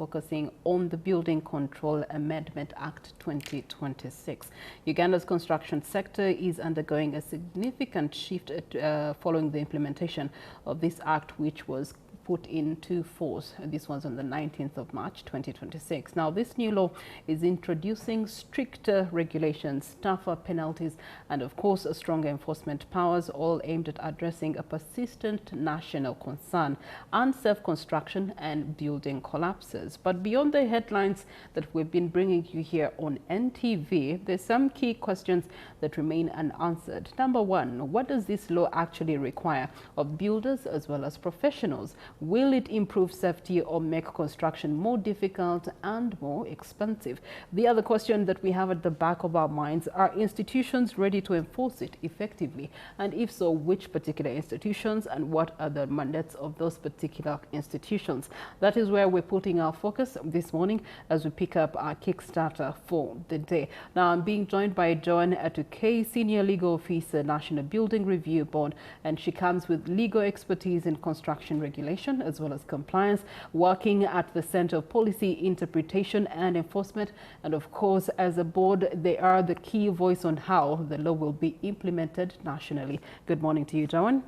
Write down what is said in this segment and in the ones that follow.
focusing on the Building Control Amendment Act 2026. Uganda's construction sector is undergoing a significant shift following the implementation of this act, which was put into force. This was on the 19th of March 2026. Now, this new law is introducing stricter regulations, tougher penalties, and of course, stronger enforcement powers, all aimed at addressing a persistent national concern: unsafe construction and building collapses. But beyond the headlines that we've been bringing you here on NTV, there's some key questions that remain unanswered. Number one, what does this law actually require of builders as well as professionals? Will it improve safety or make construction more difficult and more expensive? The other question that we have at the back of our minds: are institutions ready to enforce it effectively? And if so, which particular institutions, and what are the mandates of those particular institutions? That is where we're putting our focus this morning as we pick up our Kickstarter for the day. Now, I'm being joined by Joan Atukei, Senior Legal Officer, National Building Review Board, and she comes with legal expertise in construction regulation as well as compliance, working at the Center of Policy Interpretation and Enforcement. And of course, as a board, they are the key voice on how the law will be implemented nationally. Good morning to you, Joan.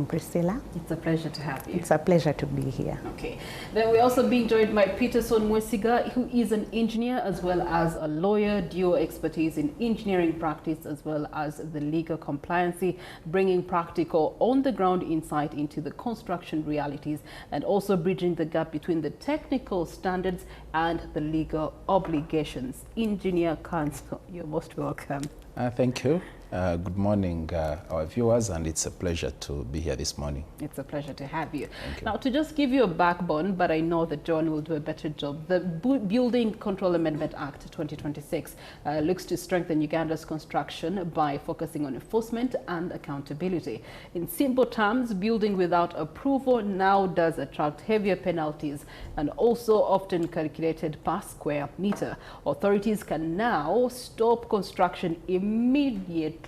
Priscilla. It's a pleasure to have you. It's a pleasure to be here. Okay. Then we're also being joined by Peterson Mwesiga, who is an engineer as well as a lawyer, dual expertise in engineering practice as well as the legal compliancy, bringing practical on-the-ground insight into the construction realities and also bridging the gap between the technical standards and the legal obligations. Engineer Counsel, you're most welcome. Thank you. Good morning, our viewers, and it's a pleasure to be here this morning. It's a pleasure to have you. Thank you. Now, to just give you a backbone, but I know that John will do a better job, the Building Control Amendment Act 2026 looks to strengthen Uganda's construction by focusing on enforcement and accountability. In simple terms, building without approval now does attract heavier penalties and also often calculated per square meter. Authorities can now stop construction immediately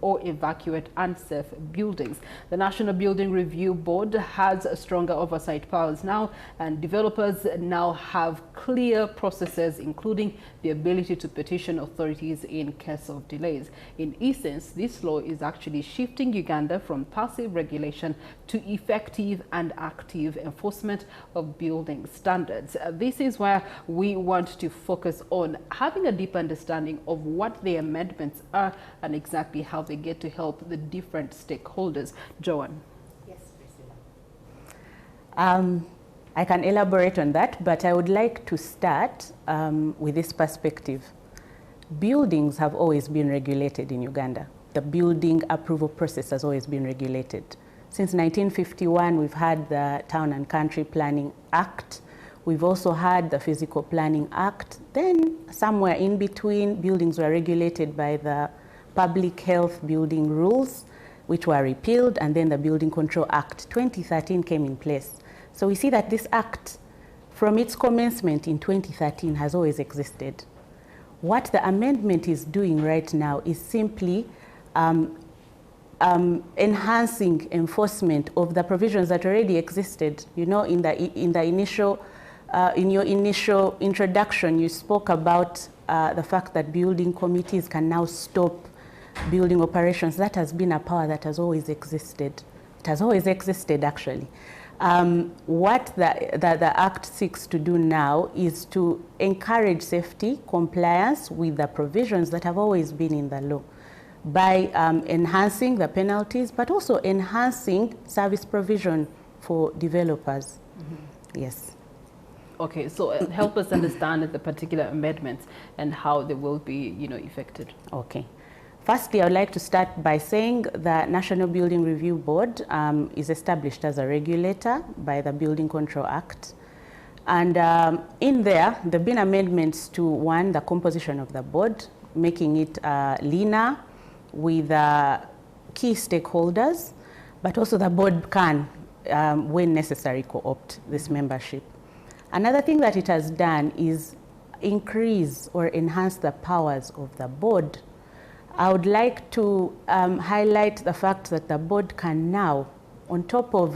or evacuate unsafe buildings. The National Building Review Board has stronger oversight powers now, and developers now have clear processes, including the ability to petition authorities in case of delays. In essence, this law is actually shifting Uganda from passive regulation to effective and active enforcement of building standards. This is where we want to focus on having a deep understanding of what the amendments are and exactly how they get to help the different stakeholders. Joan. Yes, Priscilla. I can elaborate on that, but I would like to start with this perspective. Buildings have always been regulated in Uganda. The building approval process has always been regulated. Since 1951, we've had the Town and Country Planning Act. We've also had the Physical Planning Act. Then somewhere in between, buildings were regulated by the Public Health Building Rules, which were repealed, and then the Building Control Act 2013 came in place. So we see that this act, from its commencement in 2013, has always existed. What the amendment is doing right now is simply enhancing enforcement of the provisions that already existed. You know, in your initial introduction, you spoke about the fact that building committees can now stop building operations. That has been a power that has always existed. It has always existed, actually. What the Act seeks to do now is to encourage safety, compliance with the provisions that have always been in the law by enhancing the penalties, but also enhancing service provision for developers. Mm-hmm. Yes. Okay, so help us understand the particular amendments and how they will be, effected. Okay. Firstly, I would like to start by saying the National Building Review Board is established as a regulator by the Building Control Act. And in there have been amendments to, one, the composition of the board, making it leaner with key stakeholders, but also the board can, when necessary, co-opt this membership. Another thing that it has done is increase or enhance the powers of the board. I would like to highlight the fact that the board can now, on top of,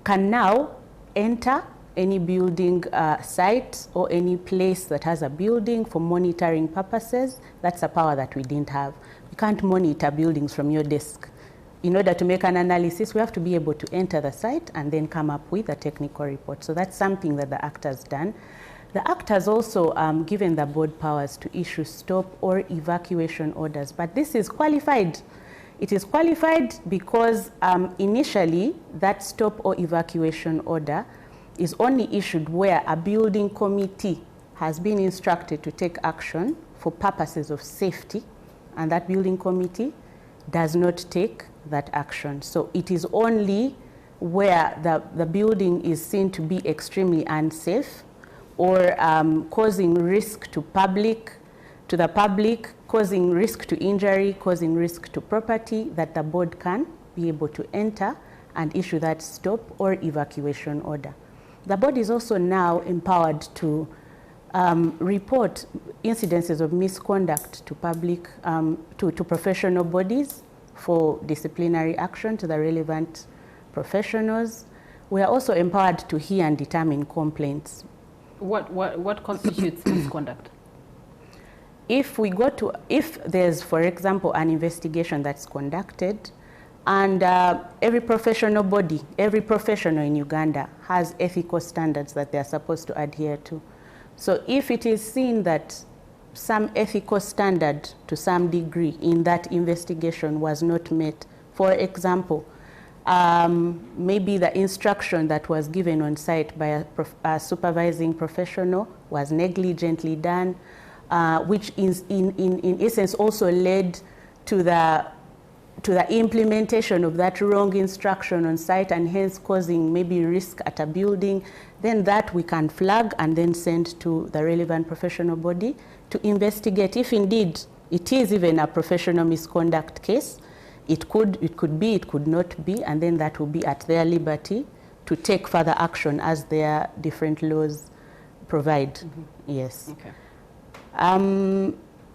can now enter any building site or any place that has a building for monitoring purposes. That's a power that we didn't have. You can't monitor buildings from your desk. In order to make an analysis, we have to be able to enter the site and then come up with a technical report. So that's something that the Act has done. The Act has also given the board powers to issue stop or evacuation orders, but this is qualified. It is qualified because initially that stop or evacuation order is only issued where a building committee has been instructed to take action for purposes of safety, and that building committee does not take that action. So it is only where the building is seen to be extremely unsafe or causing risk to the public, causing risk to injury, causing risk to property, that the board can be able to enter and issue that stop or evacuation order. The board is also now empowered to report incidences of misconduct to public, to professional bodies for disciplinary action to the relevant professionals. We are also empowered to hear and determine complaints. What constitutes misconduct? If there's, for example, an investigation that's conducted, and every professional body, every professional in Uganda has ethical standards that they're supposed to adhere to. So if it is seen that some ethical standard to some degree in that investigation was not met, for example, maybe the instruction that was given on site by a supervising professional was negligently done, which is in essence also led to the implementation of that wrong instruction on site and hence causing maybe risk at a building, then that we can flag and then send to the relevant professional body to investigate if indeed it is even a professional misconduct case. It could be, it could not be, and then that will be at their liberty to take further action as their different laws provide. Mm-hmm. Yes. Okay.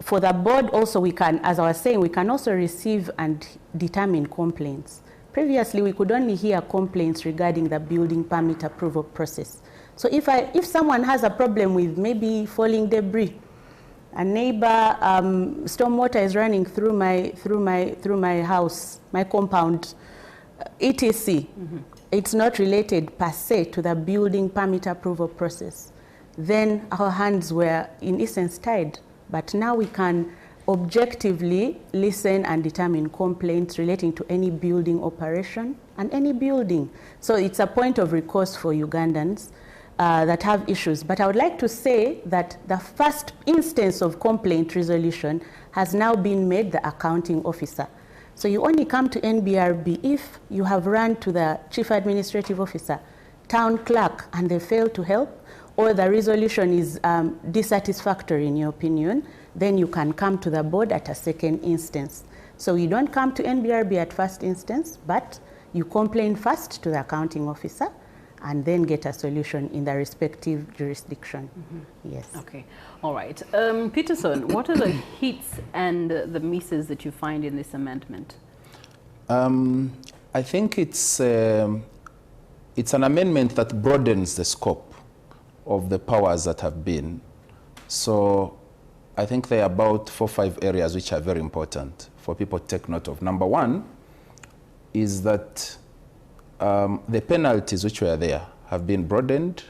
For the board also, we can, as I was saying, we can also receive and determine complaints. Previously, we could only hear complaints regarding the building permit approval process. So if someone has a problem with maybe falling debris, a neighbor, stormwater is running through my house, my compound, etc. Mm-hmm. It's not related per se to the building permit approval process. Then our hands were in essence tied. But now we can objectively listen and determine complaints relating to any building operation and any building. So it's a point of recourse for Ugandans that have issues. But I would like to say that the first instance of complaint resolution has now been made the accounting officer. So you only come to NBRB if you have run to the chief administrative officer, town clerk, and they fail to help, or the resolution is dissatisfactory in your opinion, then you can come to the board at a second instance. So you don't come to NBRB at first instance, but you complain first to the accounting officer and then get a solution in the respective jurisdiction. Mm-hmm. Yes. Okay. All right. Peterson, what are the hits and the misses that you find in this amendment? I think it's an amendment that broadens the scope of the powers that have been. So I think there are about 4 or 5 areas which are very important for people to take note of. Number one is that the penalties which were there have been broadened.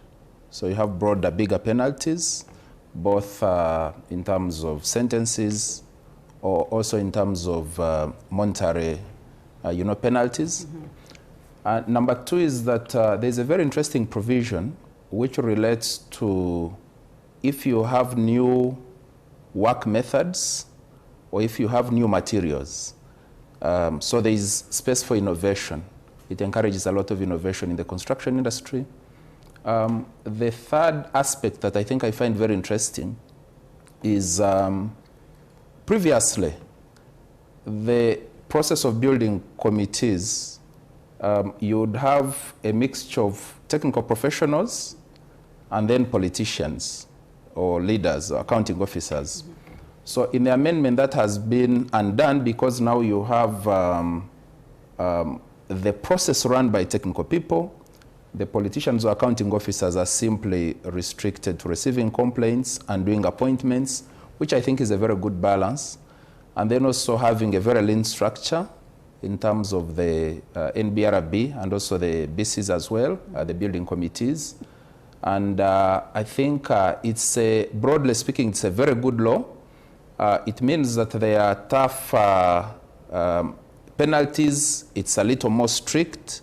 So you have broader, bigger penalties, both in terms of sentences or also in terms of monetary penalties. Mm-hmm. Number two is that there's a very interesting provision which relates to if you have new work methods or if you have new materials. So there is space for innovation. It encourages a lot of innovation in the construction industry. The third aspect that I think I find very interesting is previously the process of building committees, you would have a mixture of technical professionals and then politicians or leaders or accounting officers. Mm-hmm. So in the amendment that has been undone because now you have the process run by technical people the politicians or accounting officers are simply restricted to receiving complaints and doing appointments, which I think is a very good balance. And then also having a very lean structure in terms of the NBRB and also the BCs as well, the building committees. And I think it's broadly speaking, it's a very good law. It means that there are tough penalties. It's a little more strict.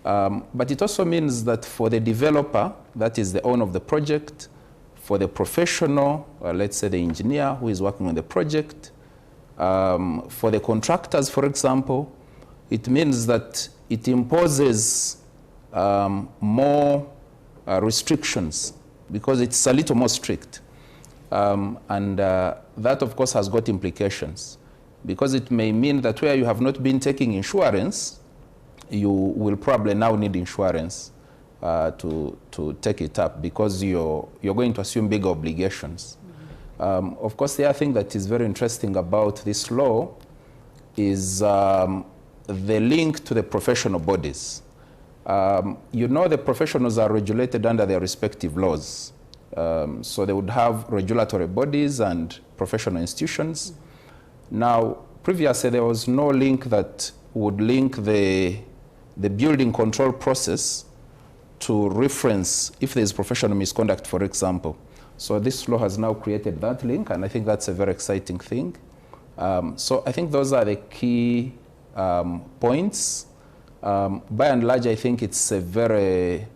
But it also means that for the developer, that is the owner of the project, for the professional, let's say the engineer who is working on the project, for the contractors, for example, it means that it imposes more restrictions because it's a little more strict. And that, of course, has got implications because it may mean that where you have not been taking insurance, you will probably now need insurance to take it up because you're going to assume bigger obligations. Of course, the other thing that is very interesting about this law is the link to the professional bodies. You know, the professionals are regulated under their respective laws. So they would have regulatory bodies and professional institutions. Now, previously, there was no link that would link the building control process to reference if there is professional misconduct, for example. So this law has now created that link, and I think that's a very exciting thing. So I think those are the key points. By and large, I think it's a very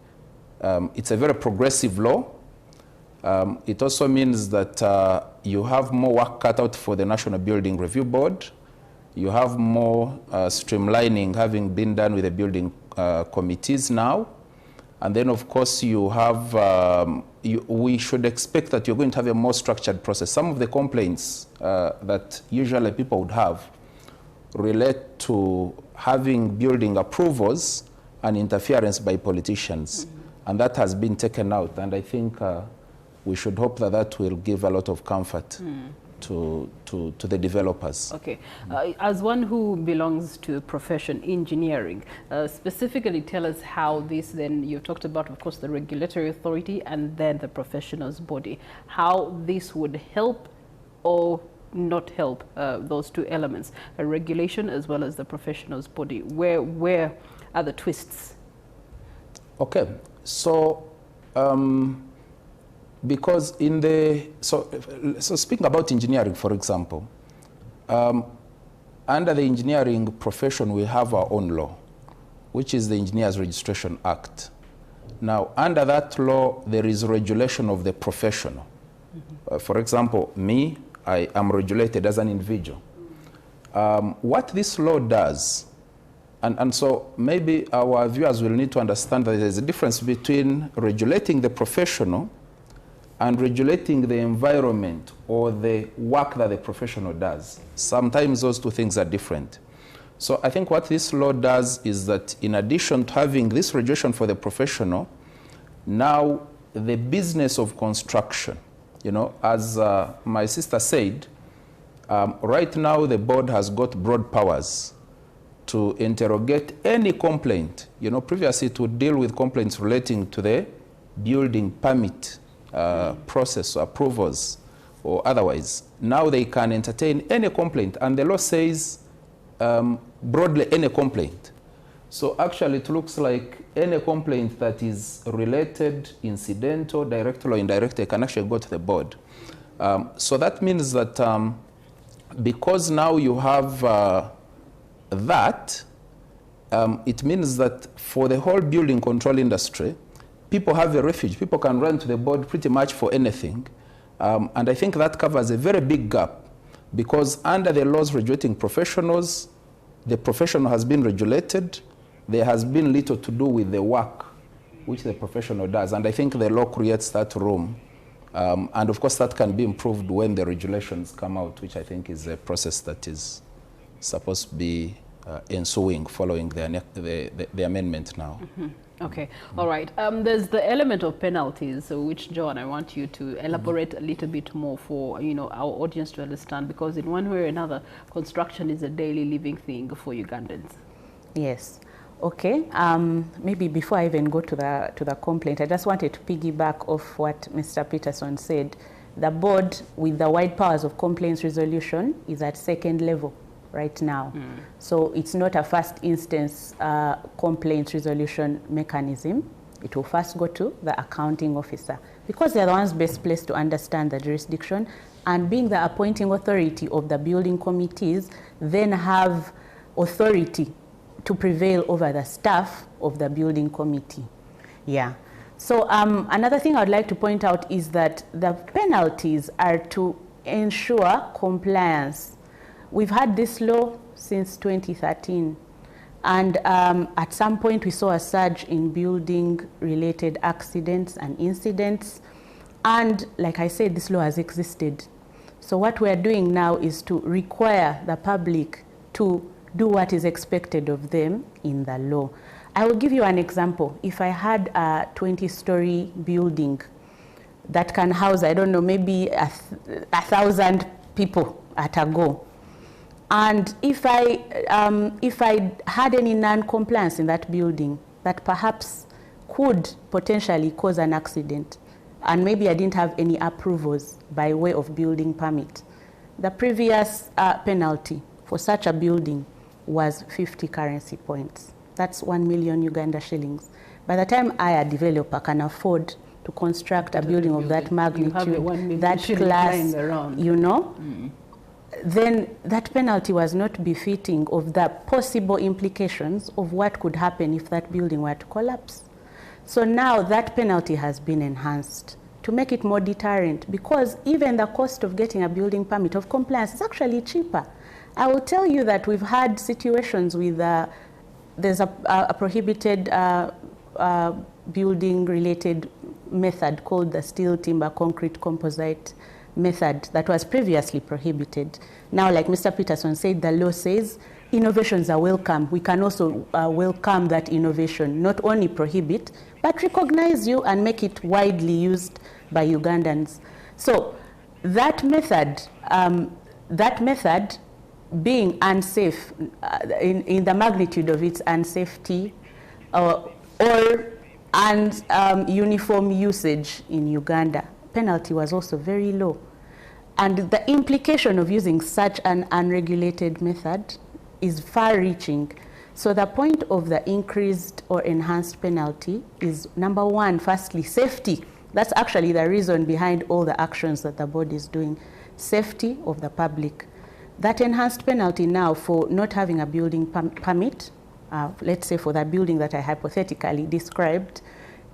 progressive law. It also means that you have more work cut out for the National Building Review Board. You have more streamlining having been done with the building committees now. And then, of course, you have, we should expect that you're going to have a more structured process. Some of the complaints that usually people would have relate to having building approvals and interference by politicians. And that has been taken out. And I think we should hope that that will give a lot of comfort to the developers. Okay. As one who belongs to profession engineering, specifically tell us how this then, you talked about, of course, the regulatory authority and then the professionals body, how this would help or not help those two elements, a regulation as well as the professionals body. Where are the twists? Okay. So, because in the, so speaking about engineering, for example, under the engineering profession, we have our own law, which is the Engineers Registration Act. Now, under that law, there is regulation of the professional. For example, me, I am regulated as an individual. What this law does, and so maybe our viewers will need to understand that there's a difference between regulating the professional and regulating the environment or the work that the professional does. Sometimes those two things are different. So I think what this law does is that in addition to having this regulation for the professional, now the business of construction, you know, as my sister said, right now the board has got broad powers to interrogate any complaint. You know, previously it would deal with complaints relating to the building permit process, or approvals, or otherwise. Now they can entertain any complaint, and the law says broadly any complaint. So actually it looks like any complaint that is related, incidental, directly or indirectly, can actually go to the board. So that means that because now you have that, it means that for the whole building control industry, people have a refuge. People can run to the board pretty much for anything. And I think that covers a very big gap because under the laws regulating professionals, the professional has been regulated. There has been little to do with the work which the professional does. And I think the law creates that room. And of course, that can be improved when the regulations come out, which I think is a process that is supposed to be ensuing following the amendment now. Okay, all right. There's the element of penalties, so which, John, I want you to elaborate a little bit more for our audience to understand, because in one way or another, construction is a daily living thing for Ugandans. Yes. Okay, maybe before I even go to the complaint, I just wanted to piggyback off what Mr. Peterson said. The board, with the wide powers of complaints resolution, is at second level right now. So it's not a first instance complaints resolution mechanism. It will first go to the accounting officer, because they're the ones best placed to understand the jurisdiction, and being the appointing authority of the building committees, then have authority to prevail over the staff of the building committee. Yeah. So another thing I'd like to point out is that the penalties are to ensure compliance. We've had this law since 2013. And at some point we saw a surge in building-related accidents and incidents. And like I said, this law has existed. So what we're doing now is to require the public to do what is expected of them in the law. I will give you an example. If I had a 20-story building that can house, I don't know, maybe 1,000 people at a go, and if I had any non-compliance in that building that perhaps could potentially cause an accident, and maybe I didn't have any approvals by way of building permit, the previous penalty for such a building was 50 currency points. That's 1 million Uganda shillings. By the time I, a developer, can afford to construct a building of that magnitude, that class, you know, then that penalty was not befitting of the possible implications of what could happen if that building were to collapse. So now that penalty has been enhanced to make it more deterrent, because even the cost of getting a building permit of compliance is actually cheaper. I will tell you that we've had situations with, there's a prohibited building-related method called the steel, timber, concrete, composite method that was previously prohibited. Now, like Mr. Peterson said, the law says innovations are welcome. We can also welcome that innovation, not only prohibit, but recognize you and make it widely used by Ugandans. So that method being unsafe in the magnitude of its unsafety or uniform usage in Uganda, penalty was also very low. And the implication of using such an unregulated method is far-reaching. So the point of the increased or enhanced penalty is, number one, firstly, safety. That's actually the reason behind all the actions that the board is doing. Safety of the public. That enhanced penalty now for not having a building permit, let's say for the building that I hypothetically described,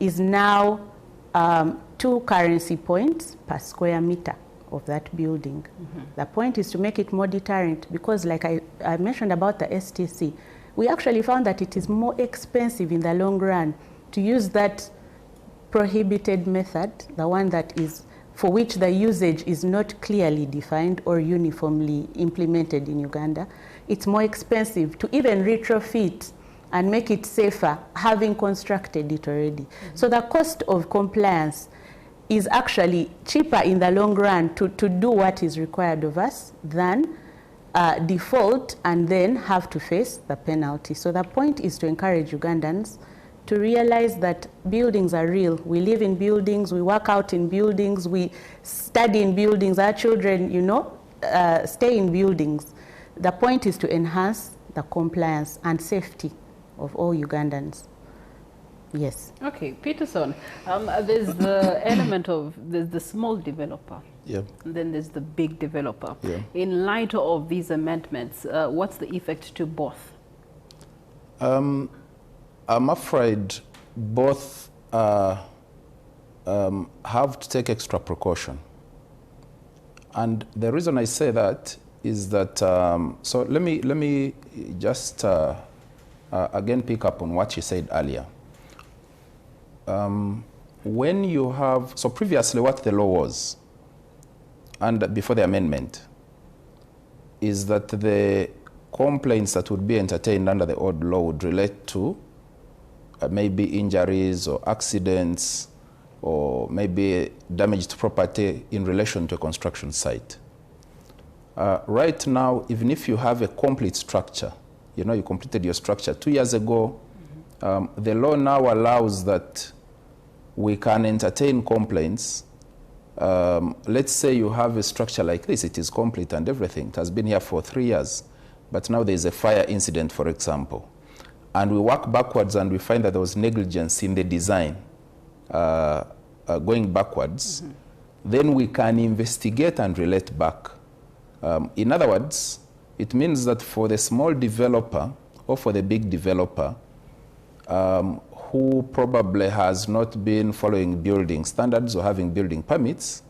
is now 2 currency points per square meter of that building. The point is to make it more deterrent, because like I mentioned about the STC, we actually found that it is more expensive in the long run to use that prohibited method, the one that is for which the usage is not clearly defined or uniformly implemented in Uganda. It's more expensive to even retrofit and make it safer, having constructed it already. So the cost of compliance is actually cheaper in the long run to do what is required of us than default and then have to face the penalty. So the point is to encourage Ugandans to realize that buildings are real. We live in buildings, we work out in buildings, we study in buildings, our children, you know, stay in buildings. The point is to enhance the compliance and safety of all Ugandans. Yes. Okay, Peterson, there's the element of the small developer. Yeah. And then there's the big developer. Yeah. In light of these amendments, what's the effect to both? I'm afraid both have to take extra precaution. And the reason I say that is that, so let me just again pick up on what you said earlier. When you have, so previously what the law was, and before the amendment, is that the complaints that would be entertained under the old law would relate to maybe injuries or accidents or maybe damaged property in relation to a construction site. Right now, even if you have a complete structure, you know, you completed your structure 2 years ago, The law now allows that we can entertain complaints. Let's say you have a structure like this, it is complete and everything, it has been here for 3 years, but now there is a fire incident, for example, and we work backwards and we find that there was negligence in the design, going backwards, then we can investigate and relate back. In other words, it means that for the small developer or for the big developer who probably has not been following building standards or having building permits,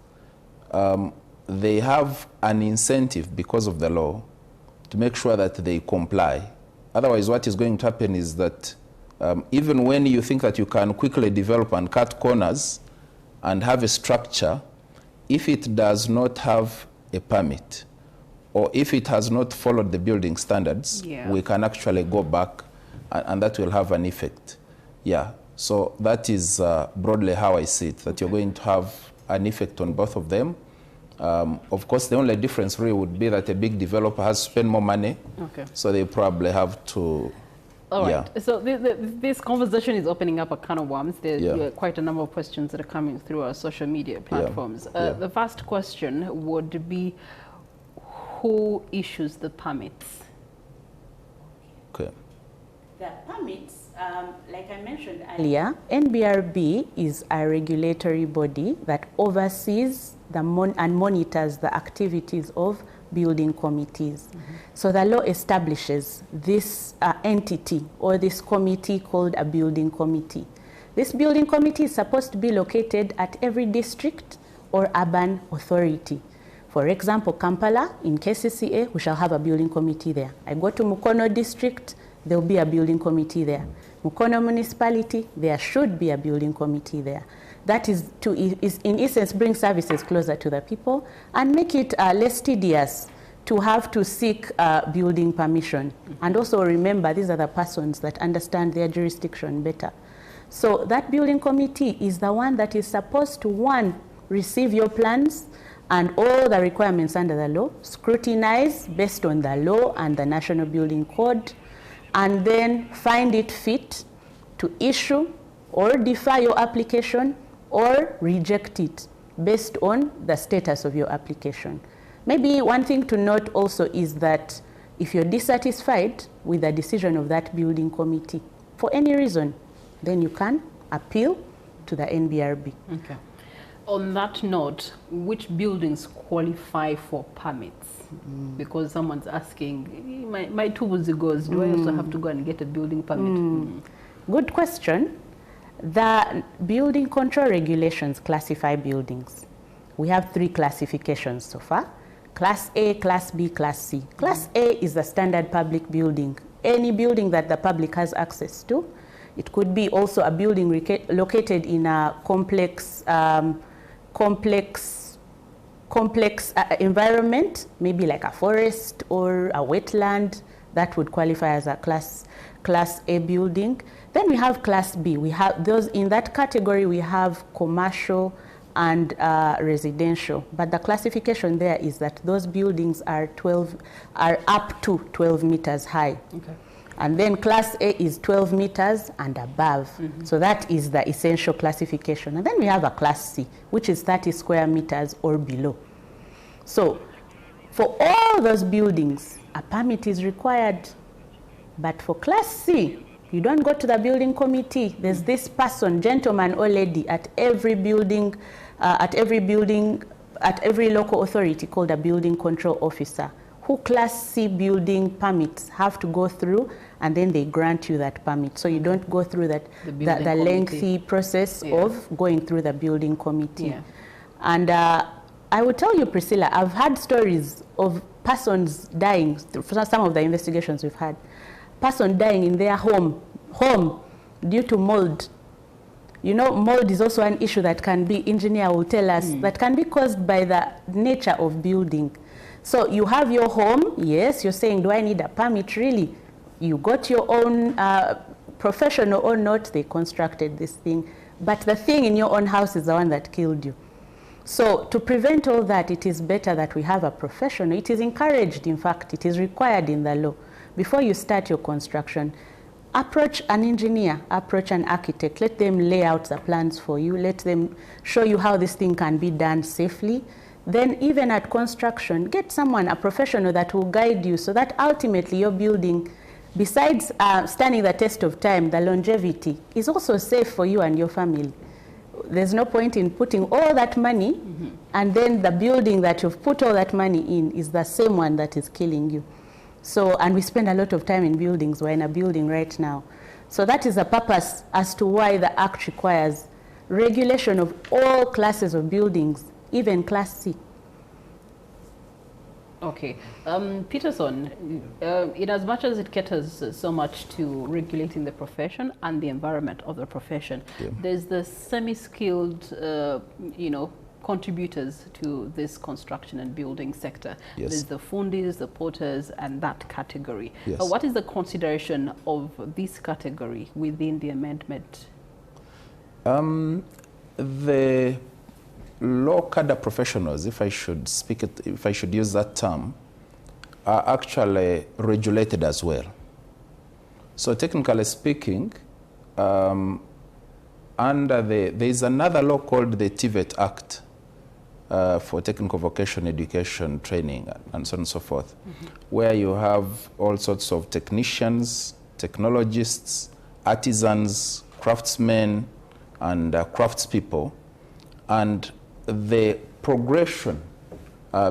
they have an incentive because of the law to make sure that they comply. Otherwise, what is going to happen is that even when you think that you can quickly develop and cut corners and have a structure, if it does not have a permit, or if it has not followed the building standards, we can actually go back and that will have an effect. Yeah, so that is broadly how I see it, that you're going to have an effect on both of them. Of course, the only difference really would be that a big developer has to spend more money, so they probably have to... All right, so this conversation is opening up a can of worms. There are quite a number of questions that are coming through our social media platforms. The first question would be, who issues the permits? The permits, like I mentioned earlier, NBRB is a regulatory body that oversees and monitors the activities of building committees. So the law establishes this entity or this committee called a building committee. This building committee is supposed to be located at every district or urban authority. For example, Kampala, in KCCA, we shall have a building committee there. I go to Mukono district, there will be a building committee there. Mukono municipality, there should be a building committee there. That is in essence, bring services closer to the people and make it less tedious to have to seek building permission. And also remember, these are the persons that understand their jurisdiction better. So that building committee is the one that is supposed to, one, receive your plans and all the requirements under the law, scrutinize based on the law and the National Building Code, and then find it fit to issue or defer your application or reject it based on the status of your application. Maybe one thing to note also is that if you're dissatisfied with the decision of that building committee for any reason, then you can appeal to the NBRB. Okay. On that note, which buildings qualify for permits? Because someone's asking, my tools goes, do I also have to go and get a building permit? Good question. The building control regulations classify buildings. We have 3 classifications so far: Class A, Class B, Class C. Class A is the standard public building, any building that the public has access to. It could be also a building located in a complex environment, maybe like a forest or a wetland. That would qualify as a Class A building. Then we have Class B. We have those in that category. We have commercial and residential. But the classification there is that those buildings are up to 12 meters high. Okay. And then Class A is 12 meters and above. So that is the essential classification. And then we have a Class C, which is 30 square meters or below. So for all those buildings, a permit is required. But for Class C, you don't go to the building committee. There's this person, gentleman or lady, at every building, at every local authority called a building control officer, who Class C building permits have to go through, and then they grant you that permit. So you don't go through that the lengthy process of going through the building committee. And I will tell you, Priscilla, I've had stories of persons dying, for some of the investigations we've had, person dying in their home due to mold. You know, mold is also an issue that can be, engineer will tell us, that can be caused by the nature of building. So you have your home, yes, you're saying, do I need a permit? Really? You got your own professional or not, they constructed this thing. But the thing in your own house is the one that killed you. So to prevent all that, it is better that we have a professional. It is encouraged, in fact, it is required in the law. Before you start your construction, approach an engineer, approach an architect. Let them lay out the plans for you. Let them show you how this thing can be done safely. Then even at construction, get someone, a professional that will guide you so that ultimately your building, besides standing the test of time, the longevity is also safe for you and your family. There's no point in putting all that money and then the building that you've put all that money in is the same one that is killing you. So, and we spend a lot of time in buildings. We're in a building right now. So that is the purpose as to why the Act requires regulation of all classes of buildings, even Class C. Okay. Peterson, in as much as it caters so much to regulating the profession and the environment of the profession, there's the semi-skilled, contributors to this construction and building sector. Yes. There's the fundis, the porters, and that category. Yes. What is the consideration of this category within the amendment? The low cadre professionals, if I should use that term, are actually regulated as well. So technically speaking, there is another law called the TVET Act for technical vocational education training and so on and so forth, where you have all sorts of technicians, technologists, artisans, craftsmen, and craftspeople, and the progression,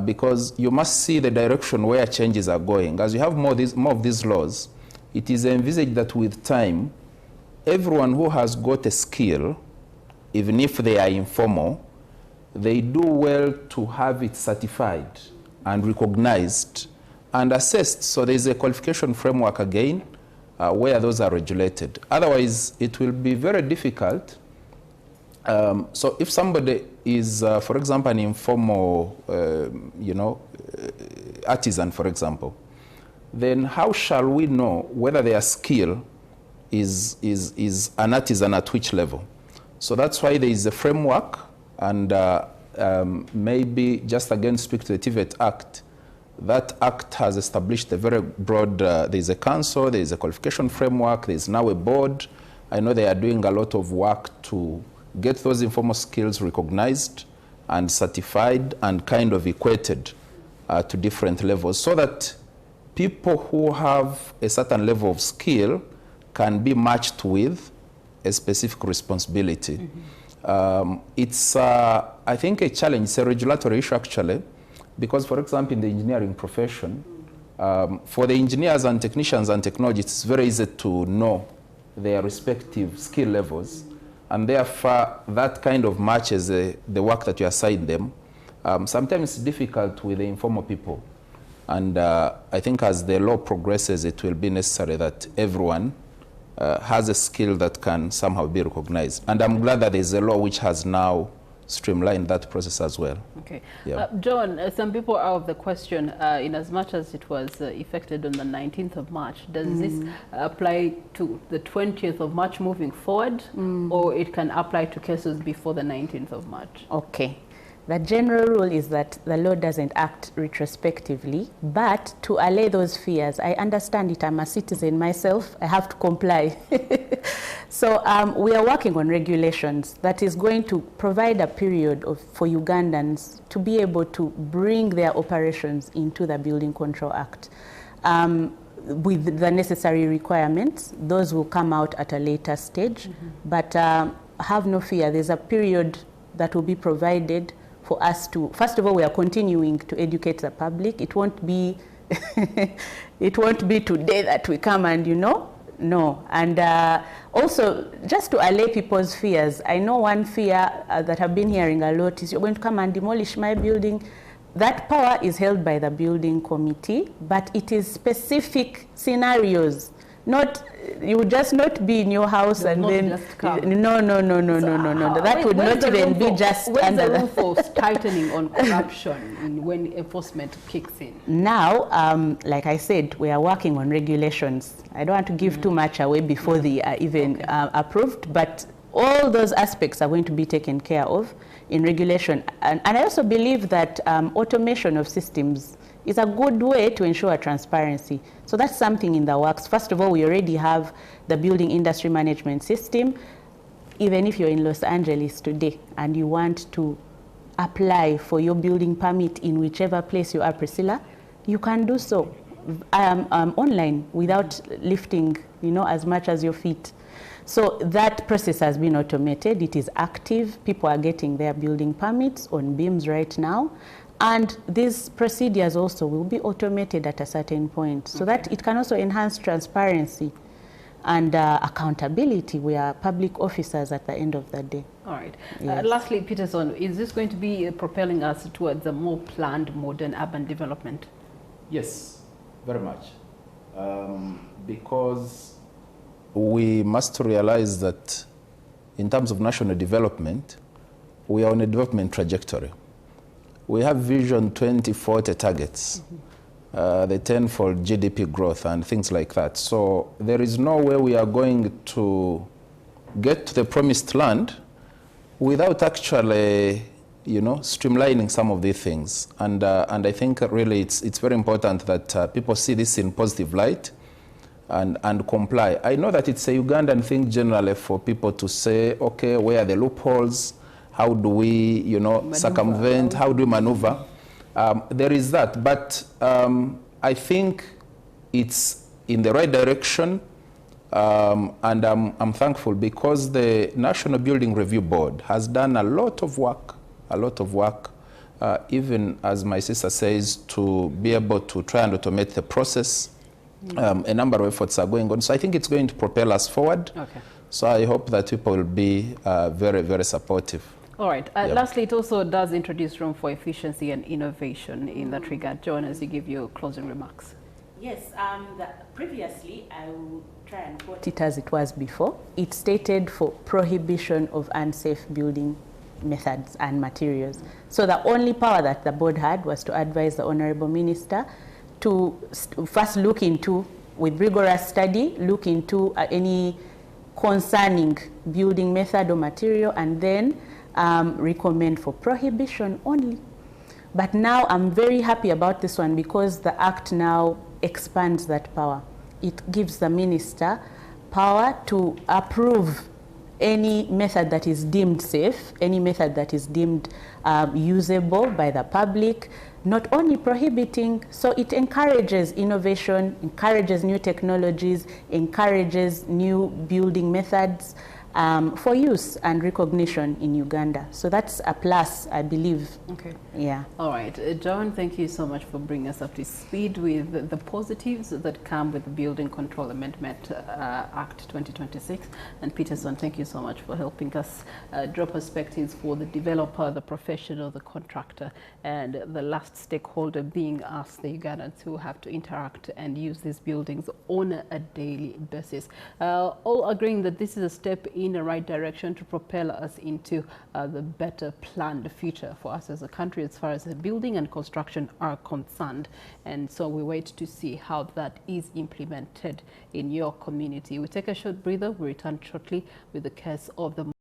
because you must see the direction where changes are going. As you have more of these laws, it is envisaged that with time, everyone who has got a skill, even if they are informal, they do well to have it certified and recognized and assessed. So there is a qualification framework again where those are regulated. Otherwise, it will be very difficult. So if somebody is, for example, an informal, artisan, for example, then how shall we know whether their skill is an artisan at which level? So that's why there is a framework, and maybe just again speak to the TVET Act. That act has established a very broad, there is a council, there is a qualification framework, there is now a board. I know they are doing a lot of work to get those informal skills recognized and certified and kind of equated to different levels, so that people who have a certain level of skill can be matched with a specific responsibility. It's, I think, a challenge. It's a regulatory issue, actually, because, for example, in the engineering profession, for the engineers and technicians and technologists, it's very easy to know their respective skill levels, and therefore that kind of matches the work that you assign them. Sometimes it's difficult with the informal people, and I think as the law progresses, it will be necessary that everyone has a skill that can somehow be recognized. And I'm glad that there's a law which has now streamlined that process as well. Okay. Yeah. John, some people are of the question, in as much as it was effected on the 19th of March, does this apply to the 20th of March moving forward, or it can apply to cases before the 19th of March? Okay. The general rule is that the law doesn't act retrospectively, but to allay those fears, I understand it. I'm a citizen myself. I have to comply. So we are working on regulations that is going to provide a period for Ugandans to be able to bring their operations into the Building Control Act. With the necessary requirements, those will come out at a later stage. But have no fear, there's a period that will be provided for us to, first of all, we are continuing to educate the public. It won't be, it won't be today that we come and, no. And also, just to allay people's fears, I know one fear that I've been hearing a lot is you're going to come and demolish my building. That power is held by the building committee, but it is specific scenarios. Not, you would just not be in your house and then no. That would not even be just under the room for tightening on corruption when enforcement kicks in. Now, like I said, we are working on regulations. I don't want to give too much away before they are even approved, but all those aspects are going to be taken care of in regulation. And I also believe that automation of systems is a good way to ensure transparency. So that's something in the works. First of all, we already have the building industry management system. Even if you're in Los Angeles today and you want to apply for your building permit in whichever place you are, Priscilla, you can do so online without lifting, as much as your feet. So that process has been automated. It is active. People are getting their building permits on beams right now. And these procedures also will be automated at a certain point so that it can also enhance transparency and accountability. We are public officers at the end of the day. All right. Yes. Lastly, Peterson, is this going to be propelling us towards a more planned, modern urban development? Yes, very much. Because we must realize that in terms of national development, we are on a development trajectory. We have Vision 2040 targets. The 10-fold GDP growth and things like that. So there is no way we are going to get to the promised land without actually, streamlining some of these things. And I think really it's very important that people see this in positive light and comply. I know that it's a Ugandan thing generally for people to say, okay, where are the loopholes? How do we, circumvent? How do we maneuver? There is that, but I think it's in the right direction, and I'm thankful because the National Building Review Board has done a lot of work, even as my sister says, to be able to try and automate the process. A number of efforts are going on, so I think it's going to propel us forward. Okay. So I hope that people will be very, very supportive. All right. Lastly, it also does introduce room for efficiency and innovation in that regard. John, as you give your closing remarks. Yes. Previously, I will try and quote it as it was before. It stated for prohibition of unsafe building methods and materials. So the only power that the board had was to advise the Honorable Minister to first look into, with rigorous study, look into any concerning building method or material, and then recommend for prohibition only. But now I'm very happy about this one because the Act now expands that power. It gives the minister power to approve any method that is deemed safe, any method that is deemed usable by the public, not only prohibiting, so it encourages innovation, encourages new technologies, encourages new building methods for use and recognition in Uganda. So that's a plus, I believe. Okay. Yeah. All right. John, thank you so much for bringing us up to speed with the positives that come with the Building Control Amendment Act 2026. And Peterson, thank you so much for helping us draw perspectives for the developer, the professional, the contractor, and the last stakeholder being us, the Ugandans, who have to interact and use these buildings on a daily basis. All agreeing that this is a step in the right direction to propel us into the better planned future for us as a country as far as the building and construction are concerned. And so we wait to see how that is implemented in your community. We take a short breather. We return shortly with the case of the